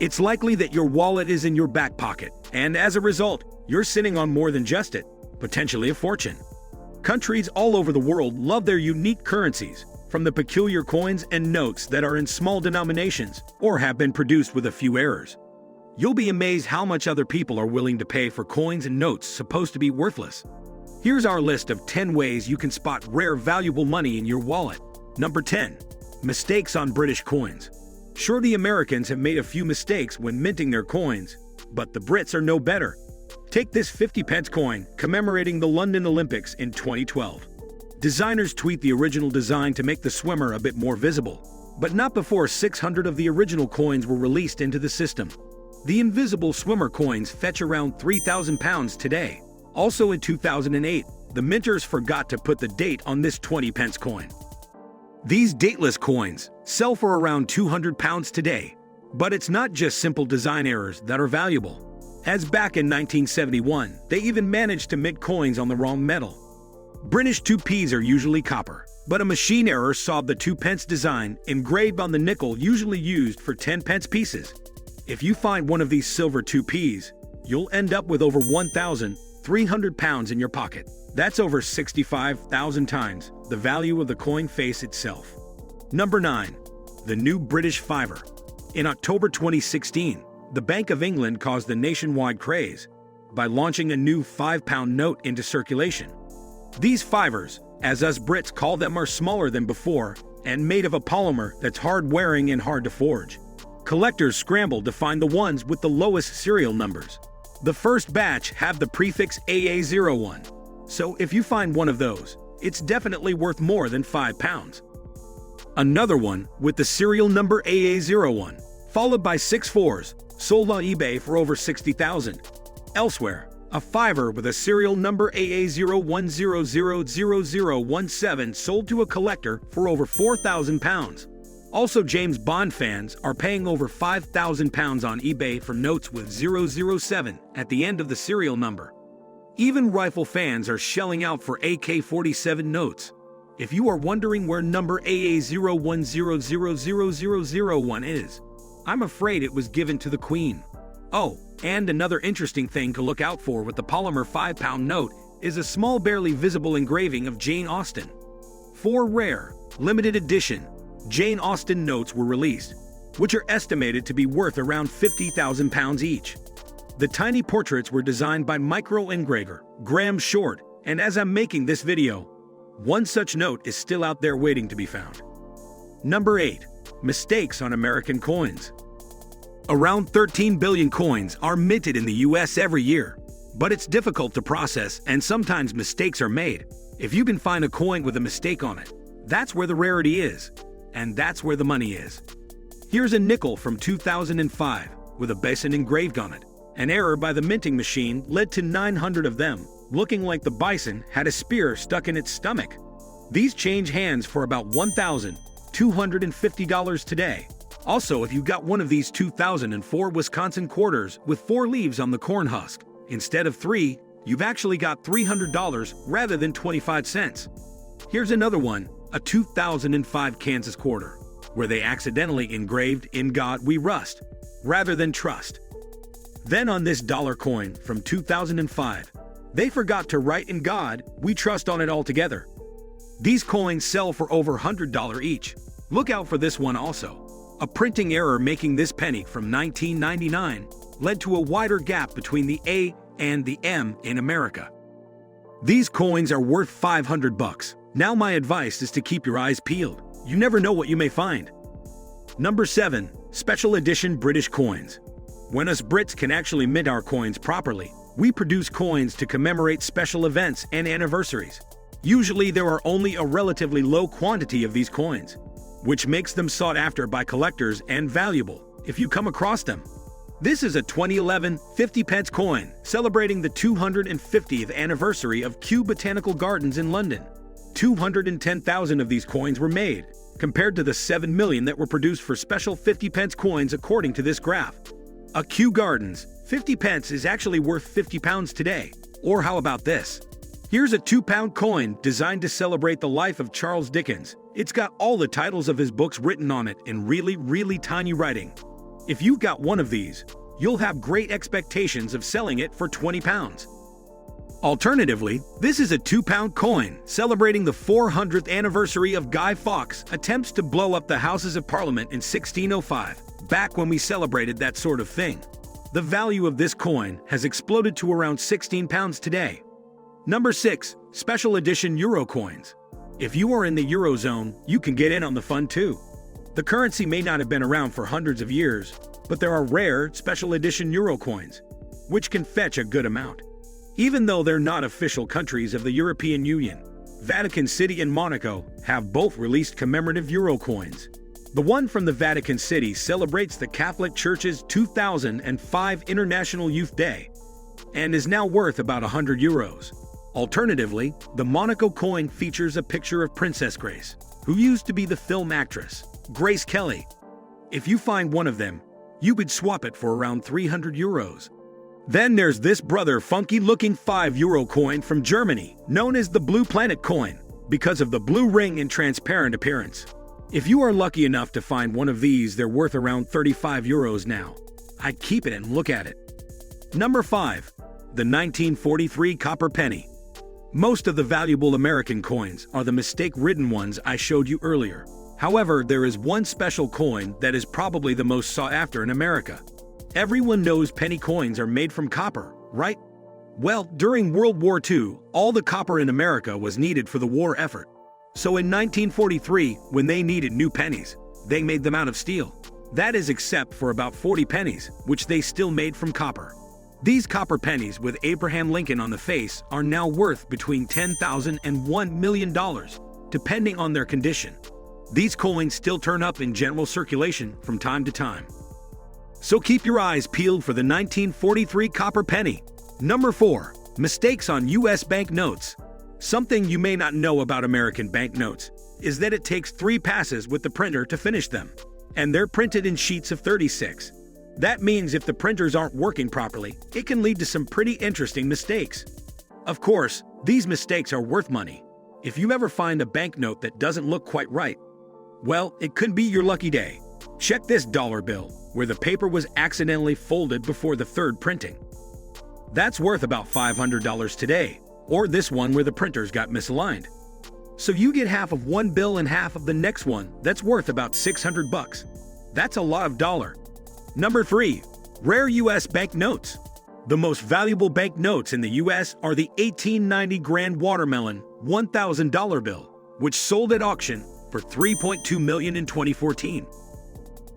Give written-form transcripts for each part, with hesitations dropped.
It's likely that your wallet is in your back pocket, and as a result, you're sitting on more than just it, potentially a fortune. Countries all over the world love their unique currencies, from the peculiar coins and notes that are in small denominations or have been produced with a few errors. You'll be amazed how much other people are willing to pay for coins and notes supposed to be worthless. Here's our list of 10 ways you can spot rare valuable money in your wallet. Number 10. Mistakes on British coins. Sure, the Americans have made a few mistakes when minting their coins, but the Brits are no better. Take this 50-pence coin commemorating the London Olympics in 2012. Designers tweaked the original design to make the swimmer a bit more visible, but not before 600 of the original coins were released into the system. The invisible swimmer coins fetch around £3,000 today. Also in 2008, the minters forgot to put the date on this 20-pence coin. These dateless coins sell for around £200 today, but it's not just simple design errors that are valuable. As back in 1971, they even managed to mint coins on the wrong metal. British 2p's are usually copper, but a machine error solved the 2-pence design engraved on the nickel usually used for 10-pence pieces. If you find one of these silver 2p's, you'll end up with over £1,300 in your pocket. That's over 65,000 times the value of the coin face itself. Number 9. The new British fiver. In October 2016, the Bank of England caused a nationwide craze by launching a new £5 note into circulation. These fivers, as us Brits call them, are smaller than before and made of a polymer that's hard-wearing and hard to forge. Collectors scrambled to find the ones with the lowest serial numbers. The first batch have the prefix AA01, so if you find one of those, it's definitely worth more than £5. Another one with the serial number AA01, followed by 6 fours, sold on eBay for over $60,000. Elsewhere, a fiver with a serial number AA01000017 sold to a collector for over £4,000. Also, James Bond fans are paying over £5,000 on eBay for notes with 007 at the end of the serial number. Even rifle fans are shelling out for AK-47 notes. If you are wondering where number AA01000001 is, I'm afraid it was given to the Queen. Oh, and another interesting thing to look out for with the polymer £5 note is a small barely visible engraving of Jane Austen. 4 rare, limited edition Jane Austen notes were released, which are estimated to be worth around £50,000 each. The tiny portraits were designed by micro-engraver Graham Short, and as I'm making this video, one such note is still out there waiting to be found. Number 8. Mistakes on American coins. Around 13 billion coins are minted in the US every year, but it's difficult to process and sometimes mistakes are made. If you can find a coin with a mistake on it, that's where the rarity is, and that's where the money is. Here's a nickel from 2005 with a bison engraved on it. An error by the minting machine led to 900 of them, looking like the bison had a spear stuck in its stomach. These change hands for about $1,250 today. Also, if you got one of these 2004 Wisconsin quarters with 4 leaves on the corn husk, instead of 3, you've actually got $300 rather than 25 cents. Here's another one, a 2005 Kansas quarter, where they accidentally engraved "In God We Rust" rather than "Trust." Then on this dollar coin from 2005, they forgot to write "In God We Trust" on it altogether. These coins sell for over $100 each. Look out for this one also. A printing error making this penny from 1999 led to a wider gap between the A and the M in America. These coins are worth $500. Now my advice is to keep your eyes peeled. You never know what you may find. Number 7. Special edition British coins. When us Brits can actually mint our coins properly, we produce coins to commemorate special events and anniversaries. Usually there are only a relatively low quantity of these coins, which makes them sought after by collectors and valuable if you come across them. This is a 2011 50-pence coin celebrating the 250th anniversary of Kew Botanical Gardens in London. 210,000 of these coins were made, compared to the 7 million that were produced for special 50-pence coins according to this graph. A Kew Gardens 50 pence is actually worth £50 today. Or how about this? Here's a £2 coin designed to celebrate the life of Charles Dickens. It's got all the titles of his books written on it in really tiny writing. If you've got one of these, you'll have great expectations of selling it for £20. Alternatively, this is a £2 coin celebrating the 400th anniversary of Guy Fawkes' attempts to blow up the Houses of Parliament in 1605, back when we celebrated that sort of thing. The value of this coin has exploded to around £16 today. Number 6. Special Edition Euro Coins. If you are in the Eurozone, you can get in on the fun too. The currency may not have been around for hundreds of years, but there are rare, special edition Euro coins, which can fetch a good amount. Even though they're not official countries of the European Union, Vatican City and Monaco have both released commemorative Euro coins. The one from the Vatican City celebrates the Catholic Church's 2005 International Youth Day and is now worth about €100. Alternatively, the Monaco coin features a picture of Princess Grace, who used to be the film actress Grace Kelly. If you find one of them, you could swap it for around €300. Then there's this funky-looking €5 coin from Germany, known as the Blue Planet coin, because of the blue ring and transparent appearance. If you are lucky enough to find one of these, they're worth around €35 now. I'd keep it and look at it. Number 5. The 1943 Copper Penny. Most of the valuable American coins are the mistake-ridden ones I showed you earlier. However, there is one special coin that is probably the most sought after in America. Everyone knows penny coins are made from copper, right? Well, during World War II, all the copper in America was needed for the war effort. So in 1943, when they needed new pennies, they made them out of steel. That is except for about 40 pennies, which they still made from copper. These copper pennies with Abraham Lincoln on the face are now worth between $10,000 and $1 million, depending on their condition. These coins still turn up in general circulation from time to time. So keep your eyes peeled for the 1943 copper penny. Number 4. Mistakes on U.S. banknotes. Something you may not know about American banknotes is that it takes 3 passes with the printer to finish them, and they're printed in sheets of 36. That means if the printers aren't working properly, it can lead to some pretty interesting mistakes. Of course, these mistakes are worth money. If you ever find a banknote that doesn't look quite right, well, it could be your lucky day. Check this dollar bill, where the paper was accidentally folded before the 3rd printing. That's worth about $500 today, or this one where the printers got misaligned. So you get half of one bill and half of the next one that's worth about $600. That's a lot of dollar. Number 3. Rare U.S. banknotes. The most valuable banknotes in the U.S. are the 1890 Grand Watermelon $1,000 bill, which sold at auction for $3.2 million in 2014.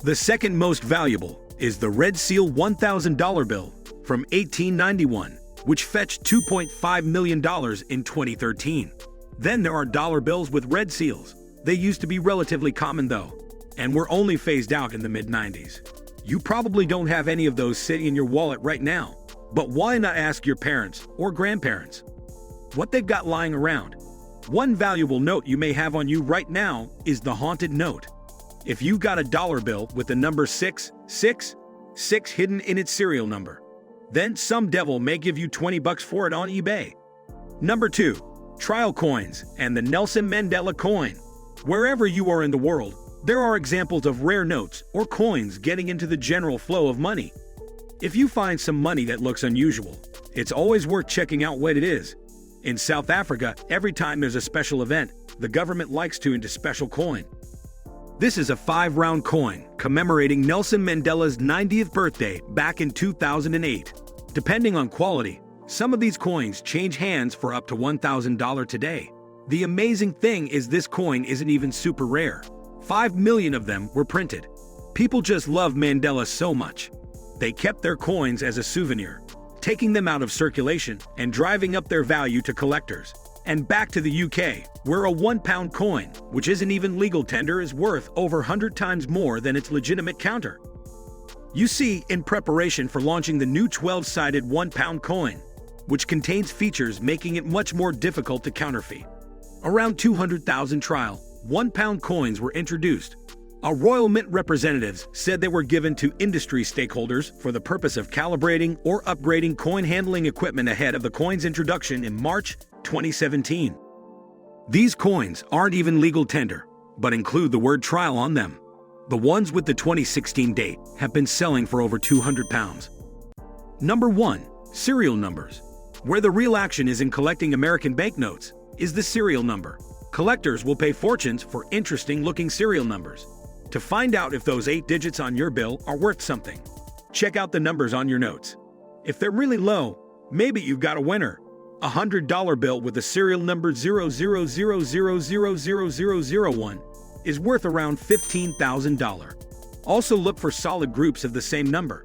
The second most valuable is the Red Seal $1,000 bill from 1891, which fetched $2.5 million in 2013. Then there are dollar bills with red seals. They used to be relatively common though, and were only phased out in the mid-90s. You probably don't have any of those sitting in your wallet right now, but why not ask your parents or grandparents what they've got lying around? One valuable note you may have on you right now is the haunted note. If you've got a dollar bill with the number 666 hidden in its serial number, then some devil may give you $20 for it on eBay. Number 2. Trial coins and the Nelson Mandela coin. Wherever you are in the world, there are examples of rare notes or coins getting into the general flow of money. If you find some money that looks unusual, it's always worth checking out what it is. In South Africa, every time there's a special event, the government likes to into special coin. This is a 5-round coin commemorating Nelson Mandela's 90th birthday back in 2008. Depending on quality, some of these coins change hands for up to $1,000 today. The amazing thing is this coin isn't even super rare. 5 million of them were printed. People just love Mandela so much. They kept their coins as a souvenir, taking them out of circulation and driving up their value to collectors. And back to the UK, where a £1 coin, which isn't even legal tender, is worth over 100 times more than its legitimate counter. You see, in preparation for launching the new 12-sided £1 coin, which contains features making it much more difficult to counterfeit, around 200,000 trial £1 coins were introduced. Our Royal Mint representatives said they were given to industry stakeholders for the purpose of calibrating or upgrading coin handling equipment ahead of the coin's introduction in March 2017. These coins aren't even legal tender, but include the word trial on them. The ones with the 2016 date have been selling for over £200. Number 1. Serial numbers. Where the real action is in collecting American banknotes is the serial number. Collectors will pay fortunes for interesting-looking serial numbers. To find out if those 8 digits on your bill are worth something, check out the numbers on your notes. If they're really low, maybe you've got a winner. A $100 bill with the serial number 0000000001 is worth around $15,000. Also look for solid groups of the same number.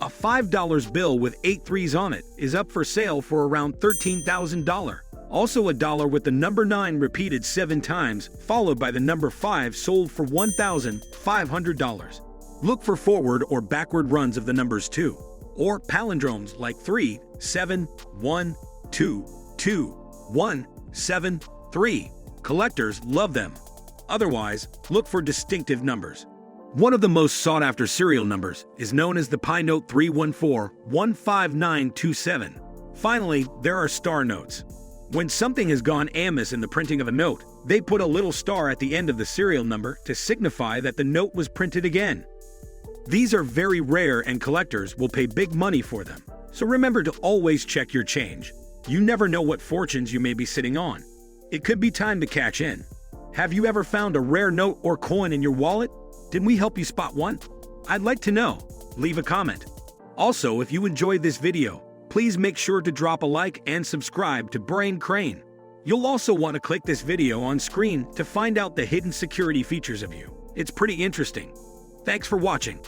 A $5 bill with 8 threes on it is up for sale for around $13,000. Also a dollar with the number 9 repeated 7 times, followed by the number 5 sold for $1,500. Look for forward or backward runs of the numbers 2, or palindromes like 3, 7, 1, 2, 2, 1, 7, 3. Collectors love them. Otherwise, look for distinctive numbers. One of the most sought-after serial numbers is known as the Pi Note 314-15927. Finally, there are star notes. When something has gone amiss in the printing of a note, they put a little star at the end of the serial number to signify that the note was printed again. These are very rare and collectors will pay big money for them. So remember to always check your change. You never know what fortunes you may be sitting on. It could be time to cash in. Have you ever found a rare note or coin in your wallet? Did we help you spot one? I'd like to know. Leave a comment. Also, if you enjoyed this video, please make sure to drop a like and subscribe to CRAIN. You'll also want to click this video on screen to find out the hidden security features of you. It's pretty interesting. Thanks for watching.